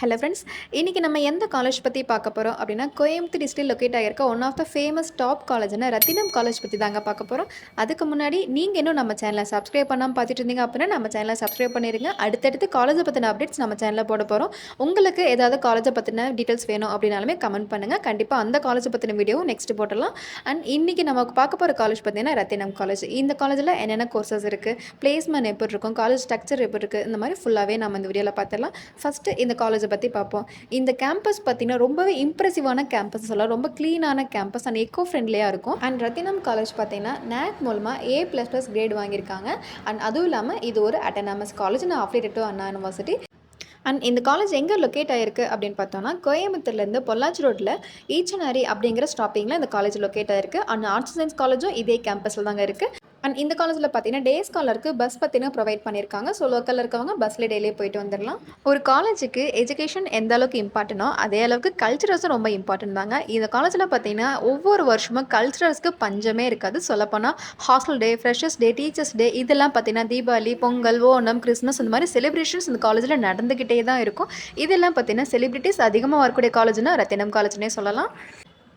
Hello friends, இன்றைக்கி நம்ம எந்த காலேஜ் பற்றி பார்க்க போகிறோம் அப்படின்னா, கோயம்புத்தூர் டிஸ்ட்ரிக்ட் லொக்கேட் ஆகியிருக்க one of the famous top காலேஜ்னா ரத்தினம் காலேஜ் பற்றி தாங்க பார்க்க போகிறோம். அதுக்கு முன்னாடி நீங்கள் இன்னும் நம்ம சேனலை சப்ஸ்கிரைப் பண்ணாமல் பார்த்துட்டு இருந்தீங்க அப்படின்னா நம்ம சேனலை சப்ஸ்கிரைப் பண்ணிடுங்க. அடுத்தடுத்து காலேஜை பற்றின அப்டேட்ஸ் நம்ம சேனலில் போட போகிறோம். உங்களுக்கு ஏதாவது காலேஜை பற்றின டீட்டெயில்ஸ் வேணும் அப்படின்னாலுமே கமெண்ட் பண்ணுங்கள். கண்டிப்பாக அந்த காலேஜை பற்றின வீடியோவும் நெக்ஸ்ட் போட்டுடலாம். அண்ட் இன்றைக்கி நமக்கு பார்க்க போகிற காலேஜ் பார்த்தீங்கன்னா ரத்தினம் காலேஜ். இந்த காலேஜில் என்னென்ன கோர்சஸ் இருக்குது, பிளேஸ்மெண்ட் எப்படி இருக்கும், காலேஜ் ஸ்ட்ரக்சர் எப்படி இருக்குது, இந்த மாதிரி ஃபுல்லாகவே நம்ம இந்த வீடியோவில் பார்த்துடலாம். ஃபஸ்ட்டு இந்த காலேஜை பற்றி பார்ப்போம். இந்த கேம்பஸ் பார்த்தீங்கன்னா ரொம்பவே இம்ப்ரெசிவான கேம்பஸ் சொல்லலாம். ரொம்ப க்ளீனான கேம்பஸ் அண்ட் எக்கோ ஃப்ரெண்ட்லியாக இருக்கும். அண்ட் ரத்தினம் காலேஜ் பார்த்தீங்கன்னா NAC மூலமாக A++ கிரேட் வாங்கியிருக்காங்க. அண்ட் அதுவும் இல்லாமல் இது ஒரு autonomous college and affiliated to Anna university. And இந்த காலேஜ் எங்கே லொக்கேட் ஆகிருக்கு அப்படின்னு பார்த்தோன்னா, கோயம்புத்தூர்லேருந்து பொள்ளாச்சி ரோட்டில் ஈச்சனாரி அப்படிங்கிற ஸ்டாப்பிங்கில் இந்த காலேஜ் லொக்கேட் ஆகிருக்கு. அண்ட் ஆர்ட்ஸ் சயின்ஸ் காலேஜும் இதே கேம்பஸில் தாங்க இருக்குது. அண்ட் இந்த காலேஜில் பார்த்தீங்கன்னா டே ஸ்காலருக்கு பஸ் பார்த்தீங்கன்னா ப்ரொவைட் பண்ணியிருக்காங்க. ஸோ லோக்கலில் இருக்கவங்க பஸ்ஸில் டெய்லியே போயிட்டு வந்துடலாம். ஒரு காலேஜுக்கு எஜுகேஷன் எந்த அளவுக்கு இம்பார்ட்டனோ அதே அளவுக்கு கல்ச்சுரல்ஸும் ரொம்ப இம்பார்ட்டன்ட் தாங்க. இந்த காலேஜில் பார்த்தீங்கன்னா ஒவ்வொரு வருஷமும் கல்ச்சுரல்ஸ்க்கு பஞ்சமே இருக்காது. சொல்லப்போனால் ஹாஸ்டல் டே, ஃப்ரெஷர்ஸ் டே, டீச்சர்ஸ் டே இதெல்லாம் பார்த்தீங்கன்னா தீபாவளி, பொங்கல், ஓணம், கிறிஸ்மஸ் இந்த மாதிரி செலிப்ரேஷன்ஸ் இந்த காலேஜில் நடந்துக்கிட்டே தான் இருக்கும். இதெல்லாம் பார்த்தீங்கன்னா செலிப்ரிட்டிஸ் அதிகமாக வரக்கூடிய காலேஜ்னா ரத்தினம் காலேஜ்னே சொல்லலாம்.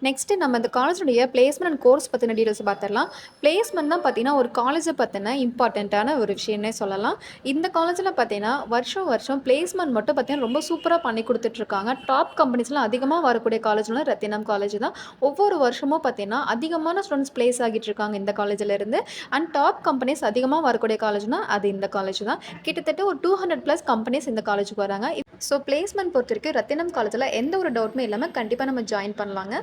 நெக்ஸ்ட்டு நம்ம இந்த காலேஜுடைய பிளேஸ்மெண்ட் அண்ட் கோர்ஸ் பற்றின டீட்டெயில்ஸ் பார்த்துடலாம். பிளேஸ்மெண்ட் தான் பார்த்தீங்கன்னா ஒரு காலேஜை பற்றின இம்பார்ட்டண்ட்டான ஒரு விஷயம்னே சொல்லலாம். இந்த காலேஜில் பார்த்தீங்கன்னா வருஷம் பிளேஸ்மெண்ட் மட்டும் பார்த்தீங்கன்னா ரொம்ப சூப்பராக பண்ணி கொடுத்துட்ருக்காங்க. டாப் கம்பெனிஸ்லாம் அதிகமாக வரக்கூடிய காலேஜ்னா ரத்தினம் காலேஜ் தான். ஒவ்வொரு வருஷமும் பார்த்தீங்கன்னா அதிகமான ஸ்டூடெண்ட்ஸ் பிளேஸ் ஆகிட்டு இருக்காங்க இந்த காலேஜில் இருந்து. அண்ட் டாப் கம்பெனிஸ் அதிகமாக வரக்கூடிய காலேஜ்னா அது இந்த காலேஜ் தான். கிட்டத்தட்ட ஒரு 200+ கம்பெனிஸ் இந்த காலேஜுக்கு வராங்க. ஸோ பிளேஸ்மெண்ட் பொறுத்திருக்கு ரத்தினம் காலேஜில் எந்த ஒரு டவுட்டுமே இல்லாமல் கண்டிப்பாக நம்ம ஜாயின் பண்ணலாங்க.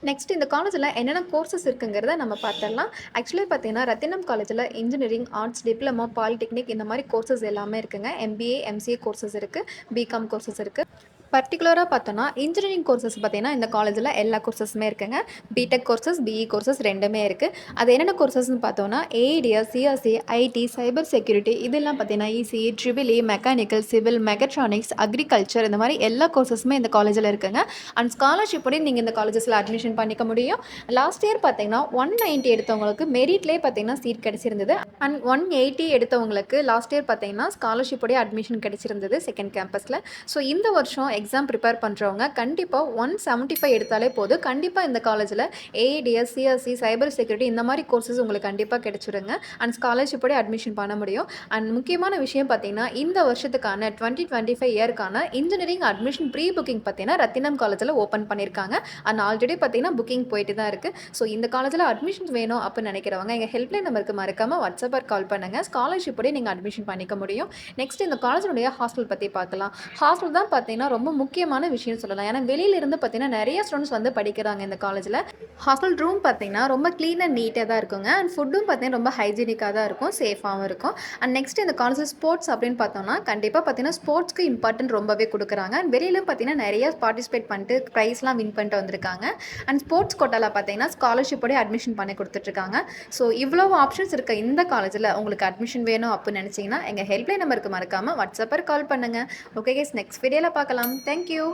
நெக்ஸ்ட் இந்த காலேஜில் என்னென்ன கோர்சஸ் இருக்குங்கிறத நம்ம பார்த்துடலாம். ஆக்சுவலி பார்த்தீங்கன்னா ரத்தினம் காலேஜில் இன்ஜினியரிங், ஆர்ட்ஸ், டிப்ளமோ, பாலிடெக்னிக் இந்த மாதிரி கோர்சஸ் எல்லாமே இருக்குங்க. MBA, MCA கோர்சஸ் இருக்குது, BCom கோர்சஸ் இருக்குது. பர்டிகுலராக பார்த்தோன்னா இன்ஜினியரிங் கோர்சஸ் பார்த்தீங்கன்னா இந்த காலேஜில் எல்லா கோர்சஸுமே இருக்குங்க. பிடெக் கோர்சஸ், BE கோர்சஸ் ரெண்டுமே இருக்குது. அது என்னென்ன கோர்சஸ்ன்னு பார்த்தோன்னா ADS, CSE, IT, cyber security இதெல்லாம் பார்த்தீங்கன்னா ECE, EEE, mechanical, civil, mechatronics, agriculture இந்த மாதிரி எல்லா கோர்சஸுமே இந்த காலேஜில் இருக்குங்க. அண்ட் ஸ்காலர்ஷிப்போடய நீங்கள் இந்த காலேஜஸில் அட்மிஷன் பண்ணிக்க முடியும். லாஸ்ட் இயர் பார்த்தீங்கன்னா 190 எடுத்தவங்களுக்கு மெரிட்லேயே பார்த்தீங்கன்னா சீட் கிடச்சிருந்தது. அண்ட் 180 எடுத்தவங்களுக்கு லாஸ்ட் இயர் பார்த்தீங்கன்னா ஸ்காலர்ஷிப்போடய அட்மிஷன் கிடச்சிருந்தது செகண்ட் கேம்பஸில். ஸோ இந்த வருஷம் எக்ஸாம் ப்ரிப்பேர் பண்ணுறவங்க கண்டிப்பாக 175 எடுத்தாலே போதும். கண்டிப்பாக இந்த காலேஜில் ADS, CSE, சைபர் செக்யூரிட்டி இந்த மாதிரி கோர்சஸ் உங்களுக்கு கண்டிப்பாக கிடச்சிருங்க. அண்ட் ஸ்காலர்ஷிப்போட அட்மிஷன் பண்ண முடியும். அண்ட் முக்கியமான விஷயம் பார்த்தீங்கன்னா இந்த வருஷத்துக்கான 2025 இயர்க்கான இன்ஜினியரிங் அட்மிஷன் ப்ரீ புக்கிங் பார்த்தீங்கன்னா ரத்தினம் காலேஜில் ஓப்பன் பண்ணியிருக்காங்க. அண்ட் ஆல்ரெடி பார்த்தீங்கன்னா புக்கிங் போயிட்டு தான் இருக்குது. ஸோ இந்த காலேஜில் அட்மிஷன்ஸ் வேணும் அப்படின்னு நினைக்கிறவங்க எங்கள் ஹெல்ப்லைன் நம்பருக்கு மறக்காமல் வாட்ஸ்அப் கால் பண்ணுங்கள். ஸ்காலர்ஷிப்போடய நீங்கள் அட்மிஷன் பண்ணிக்க முடியும். நெக்ஸ்ட் இந்த காலேஜினுடைய ஹாஸ்டல் பற்றி பார்க்கலாம். ஹாஸ்டல் தான் பார்த்தீங்கன்னா ரொம்ப முக்கியமான விஷயம் சொல்லலாம். ஏன்னா வெளியிலிருந்து பார்த்தீங்கன்னா நிறைய ஸ்டூடெண்ட்ஸ் வந்து படிக்கிறாங்க இந்த காலேஜில். ஹாஸ்டல் ரூம் பார்த்தீங்கன்னா ரொம்ப க்ளீன் அண்ட் நீட்டாக தான் இருக்குங்க. அண்ட் ஃபுட்டும் பார்த்தீங்கன்னா ரொம்ப ஹைஜீனிக்காக தான் இருக்கும், சேஃபாகவும் இருக்கும். அண்ட் நெக்ஸ்ட் இந்த காலேஜில் ஸ்போர்ட்ஸ் அப்படின்னு பார்த்தோம்னா கண்டிப்பாக பார்த்தீங்கன்னா ஸ்போர்ட்ஸ்க்கு இம்பார்ட்டன்ட் ரொம்பவே கொடுக்குறாங்க. அண்ட் வெளியிலும் பார்த்தீங்கன்னா நிறைய பார்ட்டிசிபேட் பண்ணிட்டு ப்ரைஸ்லாம் வின் பண்ணிட்டு வந்திருக்காங்க. அண்ட் ஸ்போர்ட்ஸ் கோட்டாவில் பார்த்தீங்கன்னா ஸ்காலர்ஷிப்போடய அட்மிஷன் பண்ணி கொடுத்துட்ருக்காங்க. ஸோ இவ்வளோ ஆப்ஷன்ஸ் இருக்க இந்த காலேஜில் உங்களுக்கு அட்மிஷன் வேணும் அப்படின்னு நினச்சிங்கன்னா எங்கள் ஹெல்ப்லைன் நம்பருக்கு மறக்காமல் வாட்ஸ்அப்பில் கால் பண்ணுங்கள். ஓகே கைஸ், நெக்ஸ்ட் வீடியோவில் பார்க்கலாம். Thank you.